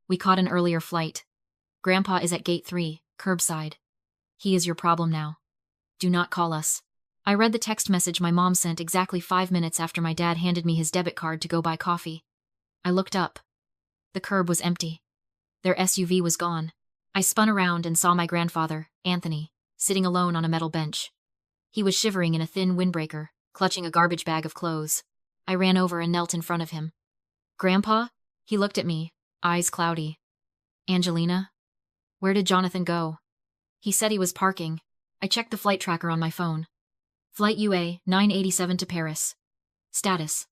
We caught an earlier flight. Grandpa is at gate 3, curbside. He is your problem now. Do not call us. I read the text message my mom sent exactly 5 minutes after my dad handed me his debit card to go buy coffee. I looked up. The curb was empty. Their SUV was gone. I spun around and saw my grandfather, Anthony, sitting alone on a metal bench. He was shivering in a thin windbreaker, clutching a garbage bag of clothes. I ran over and knelt in front of him. Grandpa? He looked at me, eyes cloudy. Angelina? Where did Jonathan go? He said he was parking. I checked the flight tracker on my phone. Flight UA 987 to Paris. Status: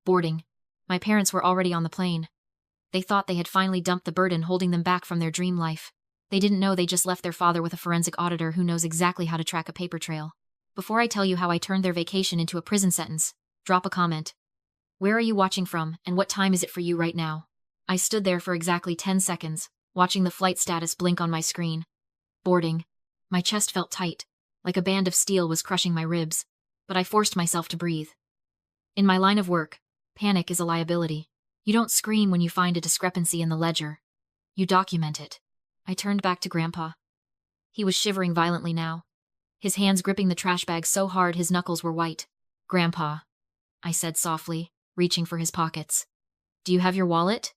boarding. My parents were already on the plane. They thought they had finally dumped the burden holding them back from their dream life. They didn't know they just left their father with a forensic auditor who knows exactly how to track a paper trail. Before I tell you how I turned their vacation into a prison sentence, drop a comment. Where are you watching from, and what time is it for you right now? I stood there for exactly 10 seconds, watching the flight status blink on my screen. Boarding. My chest felt tight, like a band of steel was crushing my ribs, but I forced myself to breathe. In my line of work, panic is a liability. You don't scream when you find a discrepancy in the ledger. You document it. I turned back to Grandpa. He was shivering violently now, his hands gripping the trash bag so hard his knuckles were white. Grandpa, I said softly, reaching for his pockets. Do you have your wallet?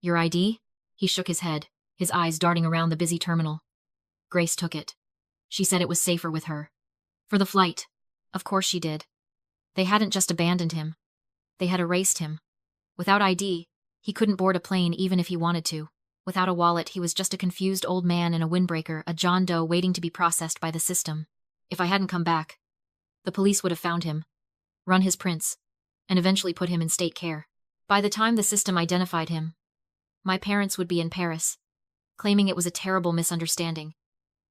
Your ID? He shook his head, his eyes darting around the busy terminal. Grace took it. She said it was safer with her. For the flight. Of course she did. They hadn't just abandoned him. They had erased him. Without ID, he couldn't board a plane even if he wanted to. Without a wallet, he was just a confused old man in a windbreaker, a John Doe waiting to be processed by the system. If I hadn't come back, the police would have found him, run his prints, and eventually put him in state care. By the time the system identified him, my parents would be in Paris, claiming it was a terrible misunderstanding.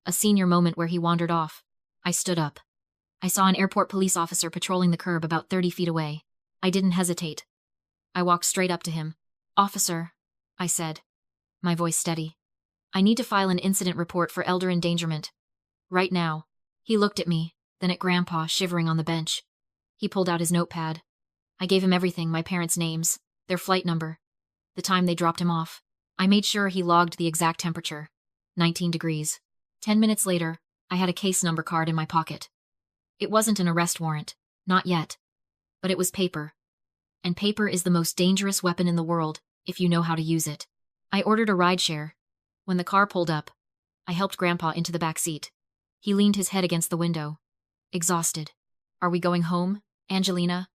A senior moment where he wandered off. I stood up. I saw an airport police officer patrolling the curb about 30 feet away. I didn't hesitate. I walked straight up to him. Officer, I said, my voice steady. I need to file an incident report for elder endangerment. Right now. He looked at me, then at Grandpa shivering on the bench. He pulled out his notepad. I gave him everything, my parents' names, their flight number, the time they dropped him off. I made sure he logged the exact temperature. 19 degrees. 10 minutes later, I had a case number card in my pocket. It wasn't an arrest warrant, not yet. But it was paper. And paper is the most dangerous weapon in the world, if you know how to use it. I ordered a rideshare. When the car pulled up, I helped Grandpa into the back seat. He leaned his head against the window, exhausted. Are we going home, Angelina?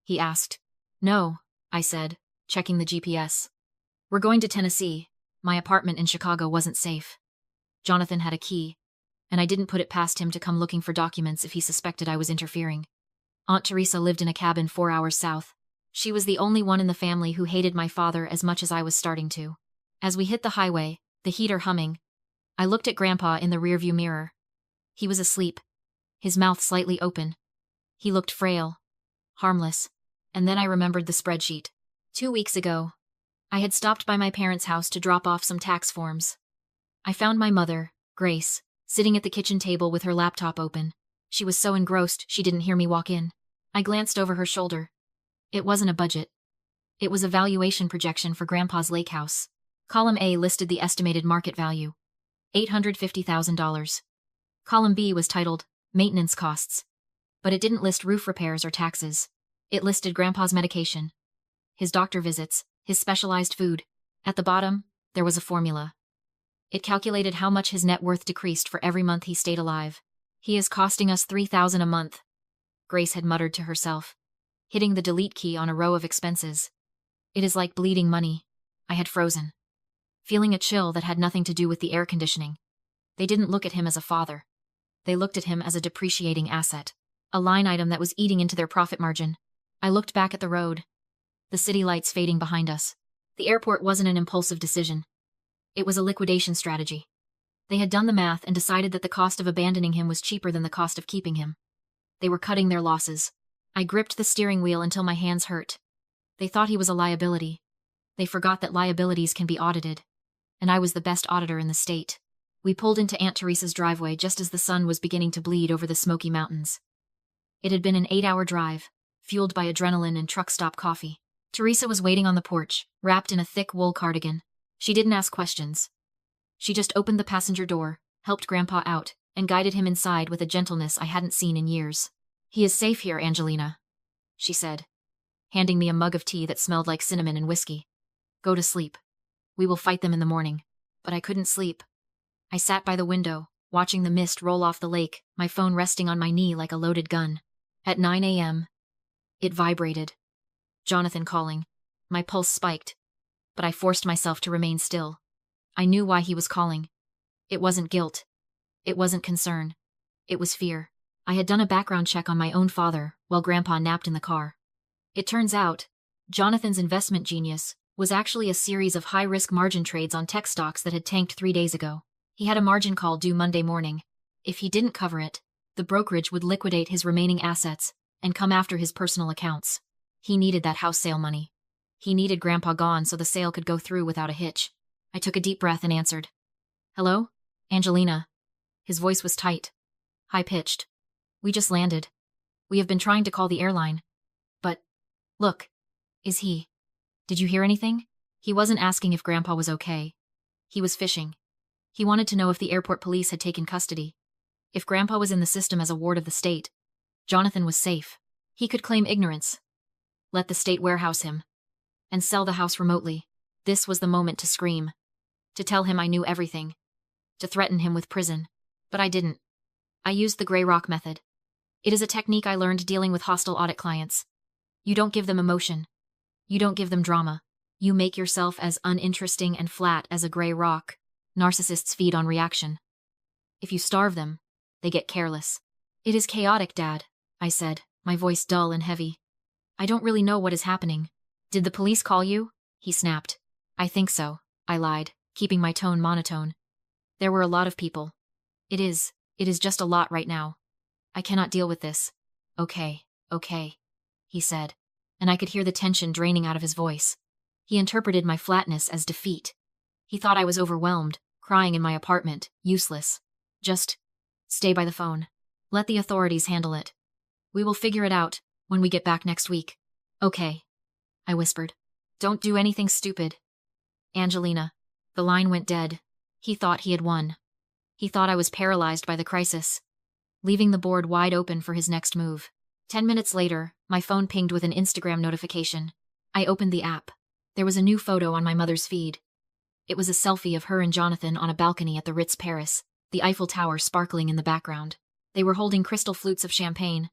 He asked. No, I said, checking the GPS. We're going to Tennessee. My apartment in Chicago wasn't safe. Jonathan had a key, and I didn't put it past him to come looking for documents if he suspected I was interfering. Aunt Teresa lived in a cabin 4 hours south. She was the only one in the family who hated my father as much as I was starting to. As we hit the highway, the heater humming, I looked at Grandpa in the rearview mirror. He was asleep, his mouth slightly open. He looked frail, harmless, and then I remembered the spreadsheet. 2 weeks ago, I had stopped by my parents' house to drop off some tax forms. I found my mother, Grace, sitting at the kitchen table with her laptop open. She was so engrossed she didn't hear me walk in. I glanced over her shoulder. It wasn't a budget. It was a valuation projection for Grandpa's lake house. Column A listed the estimated market value, $850,000. Column B was titled, Maintenance Costs. But it didn't list roof repairs or taxes. It listed Grandpa's medication, his doctor visits, his specialized food. At the bottom, there was a formula. It calculated how much his net worth decreased for every month he stayed alive. He is costing us $3,000 a month, Grace had muttered to herself, hitting the delete key on a row of expenses. It is like bleeding money. I had frozen, feeling a chill that had nothing to do with the air conditioning. They didn't look at him as a father. They looked at him as a depreciating asset, a line item that was eating into their profit margin. I looked back at the road, the city lights fading behind us. The airport wasn't an impulsive decision. It was a liquidation strategy. They had done the math and decided that the cost of abandoning him was cheaper than the cost of keeping him. They were cutting their losses. I gripped the steering wheel until my hands hurt. They thought he was a liability. They forgot that liabilities can be audited. And I was the best auditor in the state. We pulled into Aunt Teresa's driveway just as the sun was beginning to bleed over the Smoky Mountains. It had been an 8-hour drive, fueled by adrenaline and truck stop coffee. Teresa was waiting on the porch, wrapped in a thick wool cardigan. She didn't ask questions. She just opened the passenger door, helped Grandpa out, and guided him inside with a gentleness I hadn't seen in years. "He is safe here, Angelina," she said, handing me a mug of tea that smelled like cinnamon and whiskey. "Go to sleep. We will fight them in the morning." But I couldn't sleep. I sat by the window, watching the mist roll off the lake, my phone resting on my knee like a loaded gun. At 9 a.m., it vibrated. Jonathan calling. My pulse spiked, but I forced myself to remain still. I knew why he was calling. It wasn't guilt. It wasn't concern. It was fear. I had done a background check on my own father while Grandpa napped in the car. It turns out, Jonathan's investment genius was actually a series of high-risk margin trades on tech stocks that had tanked 3 days ago. He had a margin call due Monday morning. If he didn't cover it, the brokerage would liquidate his remaining assets and come after his personal accounts. He needed that house sale money. He needed Grandpa gone so the sale could go through without a hitch. I took a deep breath and answered. "Hello? Angelina." His voice was tight, high-pitched. "We just landed. We have been trying to call the airline. But, look, is he? Did you hear anything?" He wasn't asking if Grandpa was okay. He was fishing. He wanted to know if the airport police had taken custody. If Grandpa was in the system as a ward of the state, Jonathan was safe. He could claim ignorance, let the state warehouse him, and sell the house remotely. This was the moment to scream, to tell him I knew everything, to threaten him with prison. But I didn't. I used the gray rock method. It is a technique I learned dealing with hostile audit clients. You don't give them emotion. You don't give them drama. You make yourself as uninteresting and flat as a gray rock. Narcissists feed on reaction. If you starve them, they get careless. "It is chaotic, Dad," I said, my voice dull and heavy. "I don't really know what is happening." "Did the police call you?" he snapped. "I think so," I lied, keeping my tone monotone. "There were a lot of people. It is just a lot right now. I cannot deal with this." Okay, he said, and I could hear the tension draining out of his voice. He interpreted my flatness as defeat. He thought I was overwhelmed, crying in my apartment, useless. "Just stay by the phone. Let the authorities handle it. We will figure it out when we get back next week." "Okay," I whispered. "Don't do anything stupid." "Angelina." The line went dead. He thought he had won. He thought I was paralyzed by the crisis, leaving the board wide open for his next move. 10 minutes later, my phone pinged with an Instagram notification. I opened the app. There was a new photo on my mother's feed. It was a selfie of her and Jonathan on a balcony at the Ritz Paris, the Eiffel Tower sparkling in the background. They were holding crystal flutes of champagne.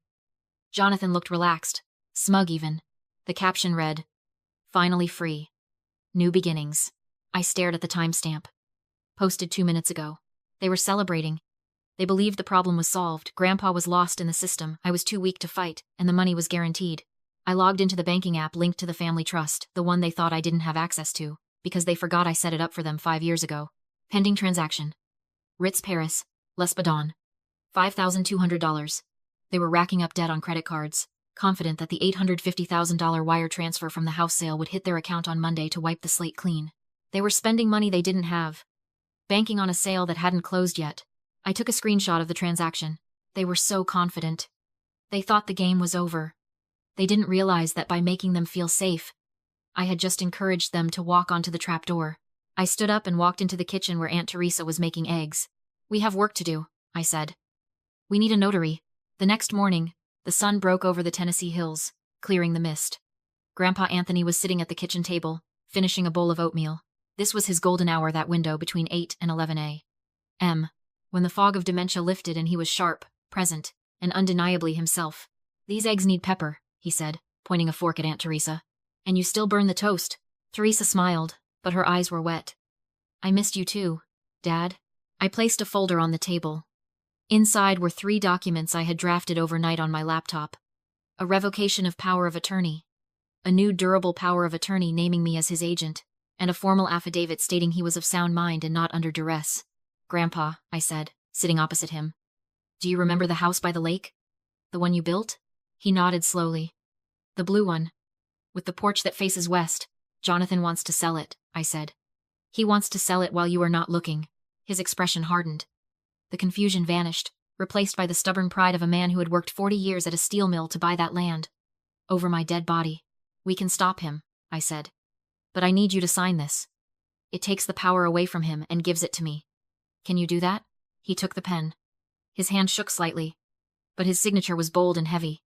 Jonathan looked relaxed, smug even. The caption read, "Finally free. New beginnings." I stared at the timestamp. Posted 2 minutes ago. They were celebrating. They believed the problem was solved. Grandpa was lost in the system. I was too weak to fight, and the money was guaranteed. I logged into the banking app linked to the family trust, the one they thought I didn't have access to, because they forgot I set it up for them 5 years ago. Pending transaction. Ritz Paris, Les Badon. $5,200. They were racking up debt on credit cards, confident that the $850,000 wire transfer from the house sale would hit their account on Monday to wipe the slate clean. They were spending money they didn't have, banking on a sale that hadn't closed yet. I took a screenshot of the transaction. They were so confident. They thought the game was over. They didn't realize that by making them feel safe, I had just encouraged them to walk onto the trapdoor. I stood up and walked into the kitchen where Aunt Teresa was making eggs. "We have work to do," I said. "We need a notary." The next morning, the sun broke over the Tennessee hills, clearing the mist. Grandpa Anthony was sitting at the kitchen table, finishing a bowl of oatmeal. This was his golden hour, that window between 8 and 11 a.m., when the fog of dementia lifted and he was sharp, present, and undeniably himself. "These eggs need pepper," he said, pointing a fork at Aunt Teresa. "And you still burn the toast." Teresa smiled, but her eyes were wet. "I missed you too, Dad." I placed a folder on the table. Inside were 3 documents I had drafted overnight on my laptop. A revocation of power of attorney, a new durable power of attorney naming me as his agent, and a formal affidavit stating he was of sound mind and not under duress. "Grandpa," I said, sitting opposite him. "Do you remember the house by the lake? The one you built?" He nodded slowly. "The blue one, with the porch that faces west. Jonathan wants to sell it," I said. "He wants to sell it while you are not looking." His expression hardened. The confusion vanished, replaced by the stubborn pride of a man who had worked 40 years at a steel mill to buy that land. "Over my dead body." "We can stop him," I said. "But I need you to sign this." It takes the power away from him and gives it to me. Can you do that? He took the pen. His hand shook slightly, but his signature was bold and heavy.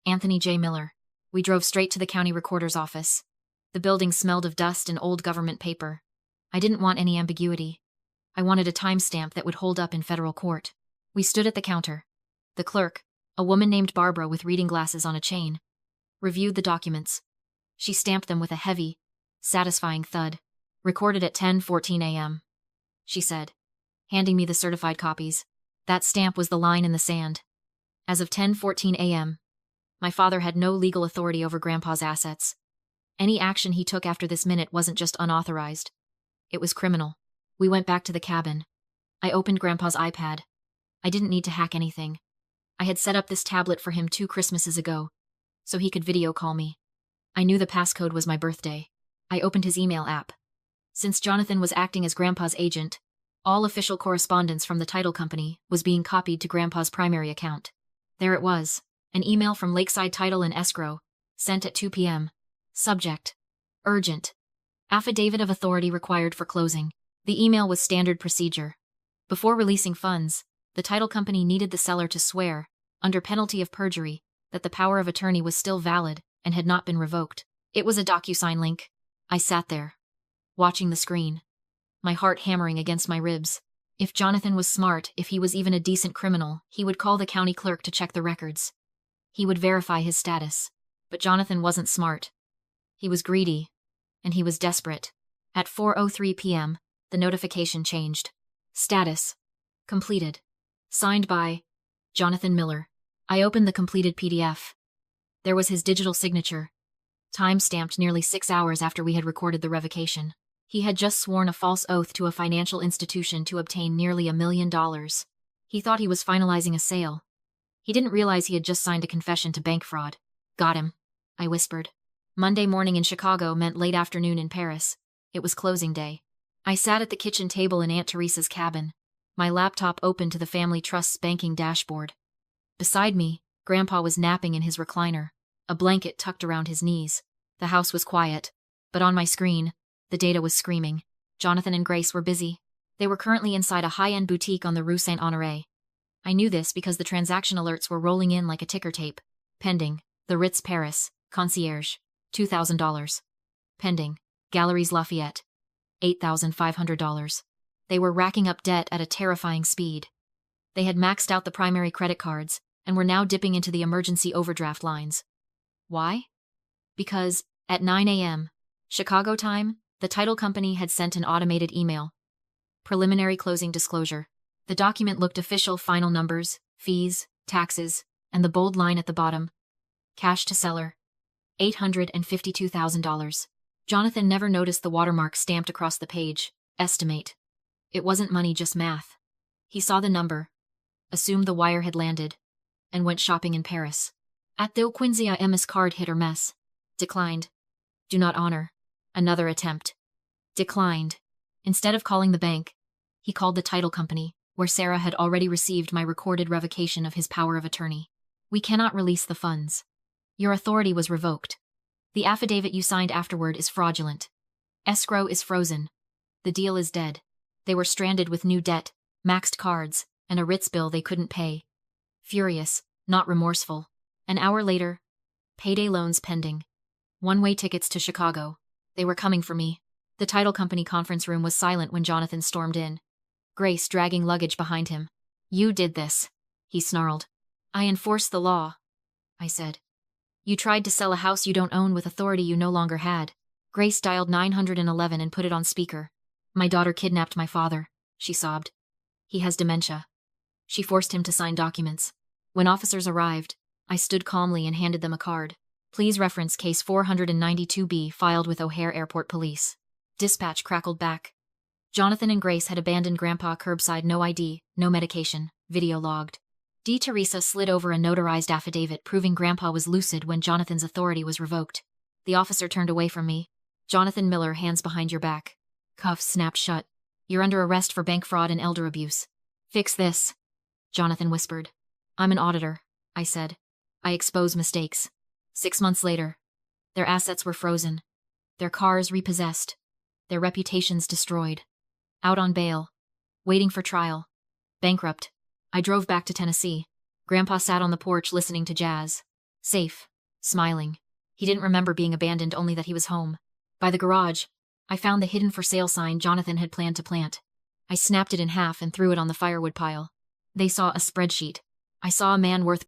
Anthony J. Miller. We drove straight to the county recorder's office. The building smelled of dust and old government paper. I didn't want any ambiguity. I wanted a timestamp that would hold up in federal court. We stood at the counter. The clerk, a woman named Barbara with reading glasses on a chain, reviewed the documents. She stamped them with a heavy, satisfying thud. Recorded at 10:14 a.m., she said, handing me the certified copies. That stamp was the line in the sand. As of 10:14 a.m., my father had no legal authority over Grandpa's assets. Any action he took after this minute wasn't just unauthorized. It was criminal. We went back to the cabin. I opened Grandpa's iPad. I didn't need to hack anything. I had set up this tablet for him 2 Christmases ago, so he could video call me. I knew the passcode was my birthday. I opened his email app. Since Jonathan was acting as Grandpa's agent, all official correspondence from the title company was being copied to Grandpa's primary account. There it was, an email from Lakeside Title and Escrow, sent at 2 p.m. Subject: urgent. Affidavit of authority required for closing. The email was standard procedure. Before releasing funds, the title company needed the seller to swear, under penalty of perjury, that the power of attorney was still valid and had not been revoked. It was a DocuSign link. I sat there, watching the screen, my heart hammering against my ribs. If Jonathan was smart, if he was even a decent criminal, he would call the county clerk to check the records. He would verify his status. But Jonathan wasn't smart. He was greedy, and he was desperate. At 4:03 p.m., the notification changed. Status: completed. Signed by Jonathan Miller. I opened the completed PDF. There was his digital signature, time-stamped nearly 6 hours after we had recorded the revocation. He had just sworn a false oath to a financial institution to obtain nearly $1 million. He thought he was finalizing a sale. He didn't realize he had just signed a confession to bank fraud. Got him, I whispered. Monday morning in Chicago meant late afternoon in Paris. It was closing day. I sat at the kitchen table in Aunt Teresa's cabin, my laptop open to the family trust's banking dashboard. Beside me, Grandpa was napping in his recliner, a blanket tucked around his knees. The house was quiet, but on my screen, the data was screaming. Jonathan and Grace were busy. They were currently inside a high-end boutique on the Rue Saint-Honoré. I knew this because the transaction alerts were rolling in like a ticker tape. Pending: the Ritz Paris, concierge, $2,000. Pending: Galeries Lafayette, $8,500. They were racking up debt at a terrifying speed. They had maxed out the primary credit cards and were now dipping into the emergency overdraft lines. Why? Because, at 9 a.m., Chicago time, the title company had sent an automated email. Preliminary closing disclosure. The document looked official: final numbers, fees, taxes, and the bold line at the bottom: cash to seller, $852,000. Jonathan never noticed the watermark stamped across the page: estimate. It wasn't money, just math. He saw the number, assumed the wire had landed, and went shopping in Paris. At the Quincy MS card hit or mess. Declined. Do not honor. Another attempt. Declined. Instead of calling the bank, he called the title company, where Sarah had already received my recorded revocation of his power of attorney. We cannot release the funds. Your authority was revoked. The affidavit you signed afterward is fraudulent. Escrow is frozen. The deal is dead. They were stranded with new debt, maxed cards, and a Ritz bill they couldn't pay. Furious, not remorseful. An hour later, payday loans pending. One-way tickets to Chicago. They were coming for me. The title company conference room was silent when Jonathan stormed in, Grace dragging luggage behind him. You did this, he snarled. I enforced the law, I said. You tried to sell a house you don't own with authority you no longer had. Grace dialed 911 and put it on speaker. My daughter kidnapped my father, she sobbed. He has dementia. She forced him to sign documents. When officers arrived, I stood calmly and handed them a card. Please reference case 492B filed with O'Hare Airport Police. Dispatch crackled back. Jonathan and Grace had abandoned Grandpa curbside, no ID, no medication, video logged. Teresa slid over a notarized affidavit proving Grandpa was lucid when Jonathan's authority was revoked. The officer turned away from me. Jonathan Miller, hands behind your back. Cuffs snapped shut. You're under arrest for bank fraud and elder abuse. Fix this, Jonathan whispered. I'm an auditor, I said. I expose mistakes. 6 months later, their assets were frozen, their cars repossessed, their reputations destroyed. Out on bail. Waiting for trial. Bankrupt. I drove back to Tennessee. Grandpa sat on the porch listening to jazz. Safe. Smiling. He didn't remember being abandoned, only that he was home. By the garage, I found the hidden for sale sign Jonathan had planned to plant. I snapped it in half and threw it on the firewood pile. They saw a spreadsheet. I saw a man worth